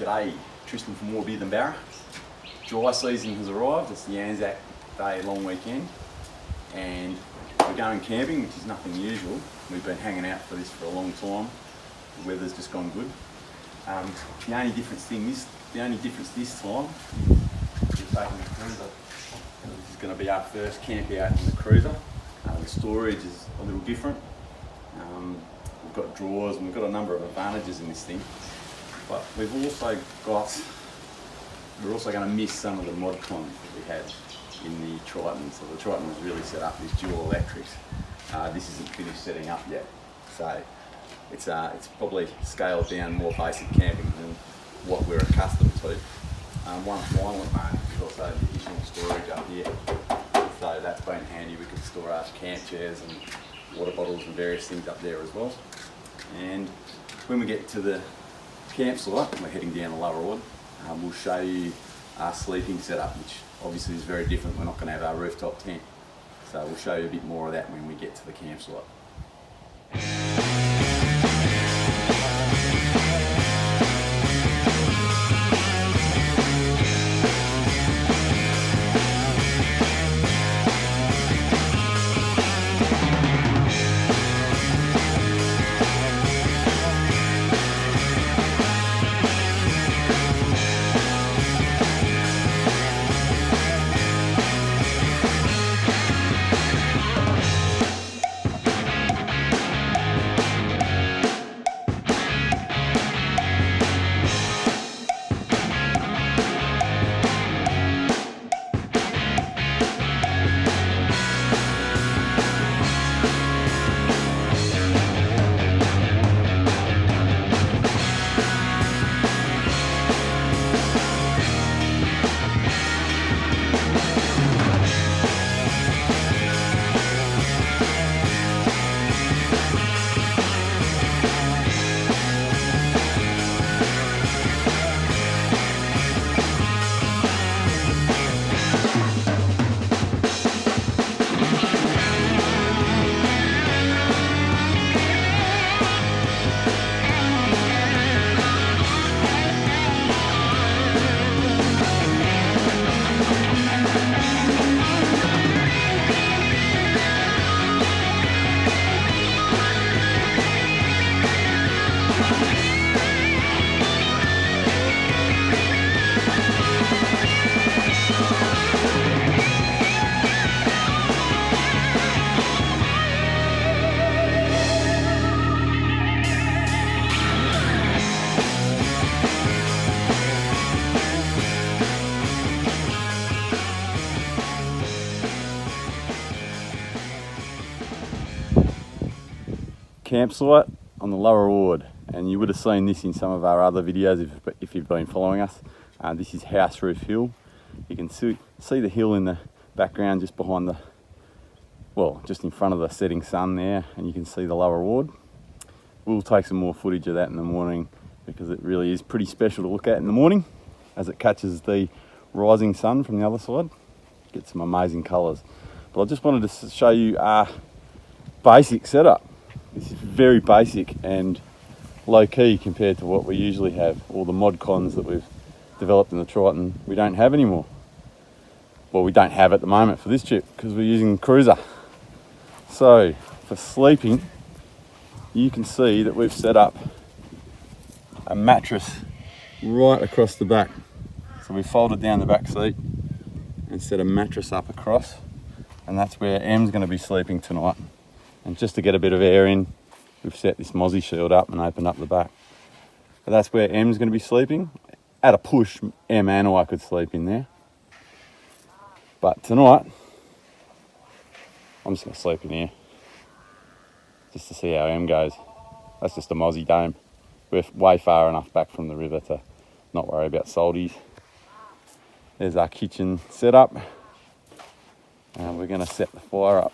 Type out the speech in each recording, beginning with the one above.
G'day, Tristan from Beer Than Barra. Dry season has arrived. It's the ANZAC Day long weekend and we're going camping, which is nothing usual. We've been hanging out for this for a long time. The weather's just gone good. The only difference this time, we're taking the cruiser. This is going to be our first camp out in the cruiser. The storage is a little different. We've got drawers and we've got a number of advantages in this thing. But we're also going to miss some of the mod cons that we had in the Triton. So the Triton was really set up with dual electrics. This isn't finished setting up yet. So it's probably scaled down, more basic camping than what we're accustomed to. One final advantage is also the additional storage up here. So that's been handy. We can store our camp chairs and water bottles and various things up there as well. And when we get to the campsite, we're heading down to Lower Ord, we'll show you our sleeping setup, which obviously is very different. We're not going to have our rooftop tent. So we'll show you a bit more of that when we get to the campsite. Campsite on the Lower Ord, and you would have seen this in some of our other videos if you've been following us. This is House Roof Hill. You can see the hill in the background just behind just in front of the setting sun there, and you can see the Lower Ord. We'll take some more footage of that in the morning because it really is pretty special to look at in the morning as it catches the rising sun from the other side. Get some amazing colours. But I just wanted to show you our basic setup. This is very basic and low-key compared to what we usually have. All the mod cons that we've developed in the Triton, we don't have anymore. Well, we don't have at the moment for this trip because we're using cruiser. So, for sleeping, you can see that we've set up a mattress right across the back. So we folded down the back seat and set a mattress up across, and that's where Em's going to be sleeping tonight. And just to get a bit of air in, we've set this mozzie shield up and opened up the back. So that's where Em's going to be sleeping. At a push, Em and I could sleep in there. But tonight, I'm just going to sleep in here, just to see how Em goes. That's just a mozzie dome. We're way far enough back from the river to not worry about salties. There's our kitchen set up. And we're going to set the fire up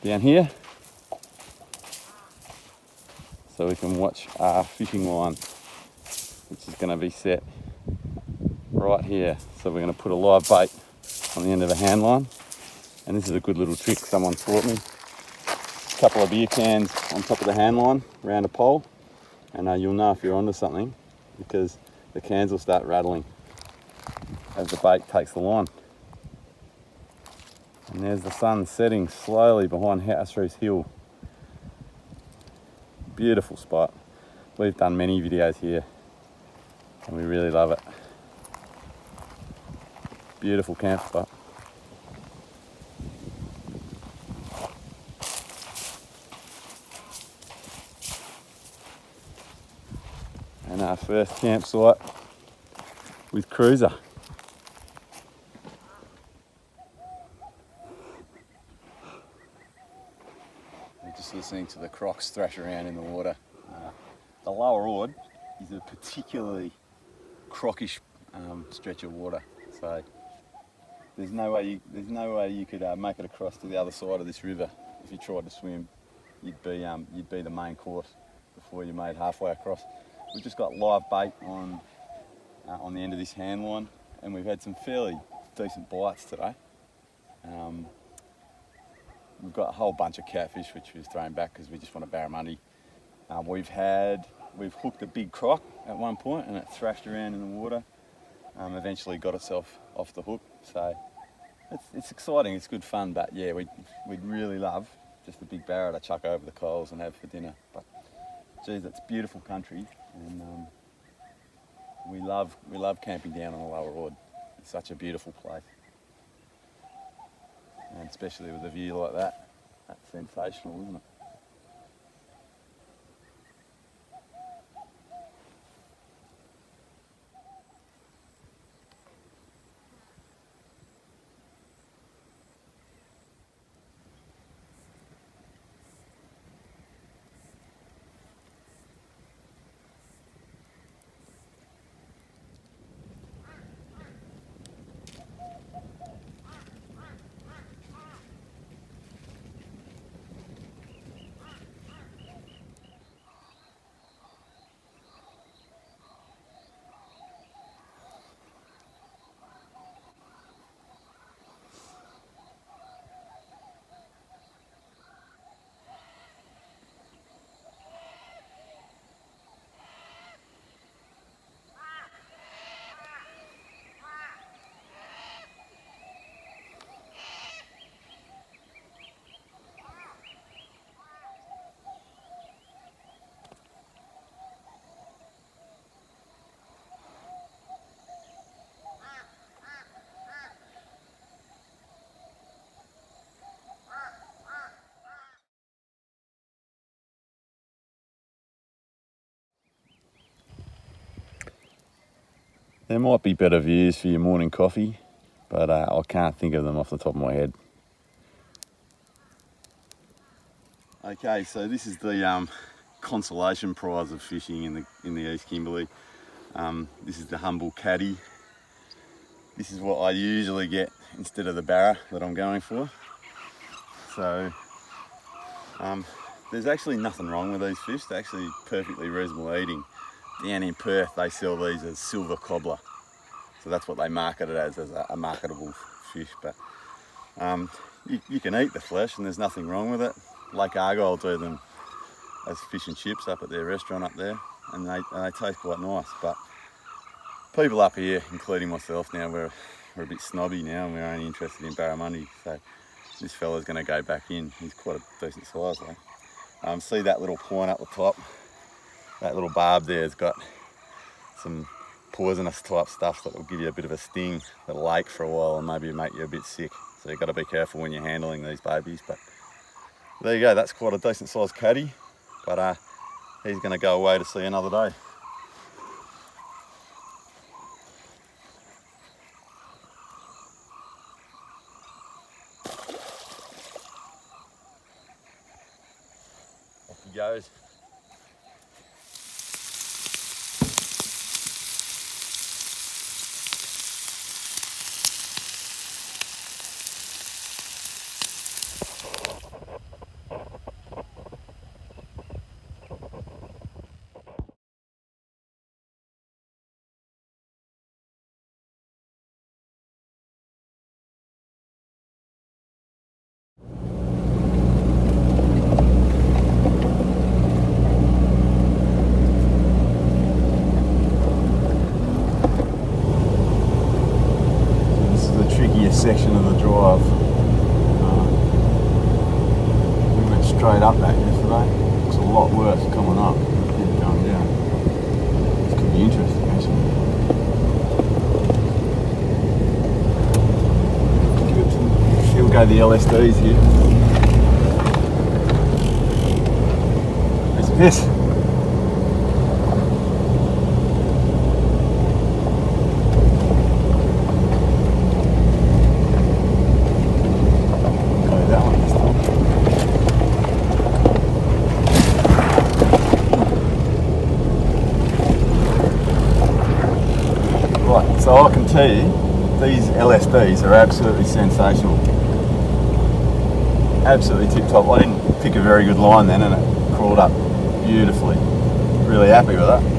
down here so we can watch our fishing line, which is going to be set right here. So we're going to put a live bait on the end of a hand line, and this is a good little trick someone taught me. A couple of beer cans on top of the hand line around a pole, and you'll know if you're onto something because the cans will start rattling as the bait takes the line. And there's the sun setting slowly behind House Hill. Beautiful spot. We've done many videos here and we really love it. Beautiful camp spot. And our first campsite with Cruiser. We're just listening to the crocs thrash around in the water. The Lower Ord is a particularly crockish stretch of water, so there's no way you could make it across to the other side of this river. If you tried to swim, you'd be the main course before you made halfway across. We've just got live bait on the end of this hand line, and we've had some fairly decent bites today. We've got a whole bunch of catfish which we've thrown back because we just want a barramundi. We've hooked a big croc at one point and it thrashed around in the water. Eventually got itself off the hook. So it's exciting, it's good fun, but yeah, we'd really love just a big barra to chuck over the coals and have for dinner. But geez, it's beautiful country, and we love camping down on the Lower Ord. It's such a beautiful place, and especially with a view like that, that's sensational, isn't it? There might be better views for your morning coffee, but I can't think of them off the top of my head. Okay, so this is the consolation prize of fishing in the East Kimberley. This is the humble caddy. This is what I usually get instead of the barra that I'm going for. So there's actually nothing wrong with these fish. They're actually perfectly reasonable eating. Down in Perth, they sell these as silver cobbler. So that's what they market it as a marketable fish. But you can eat the flesh and there's nothing wrong with it. Lake Argyle do them as fish and chips up at their restaurant up there, and they taste quite nice. But people up here, including myself now, we're a bit snobby now, and we're only interested in barramundi. So this fella's going to go back in. He's quite a decent size though. See that little point up the top? That little barb there's got some poisonous type stuff that will give you a bit of a sting that'll ache for a while and maybe make you a bit sick. So you've got to be careful when you're handling these babies. But there you go, that's quite a decent sized caddy. But he's going to go away to see another day. Off he goes. section of the drive. We went straight up that yesterday. Looks a lot worse coming up. Keep going down. This could be interesting actually. Here we go, the LSDs here. There's a piss. So I can tell you, these LSDs are absolutely sensational. Absolutely tip top. I didn't pick a very good line then and it crawled up beautifully. Really happy with that.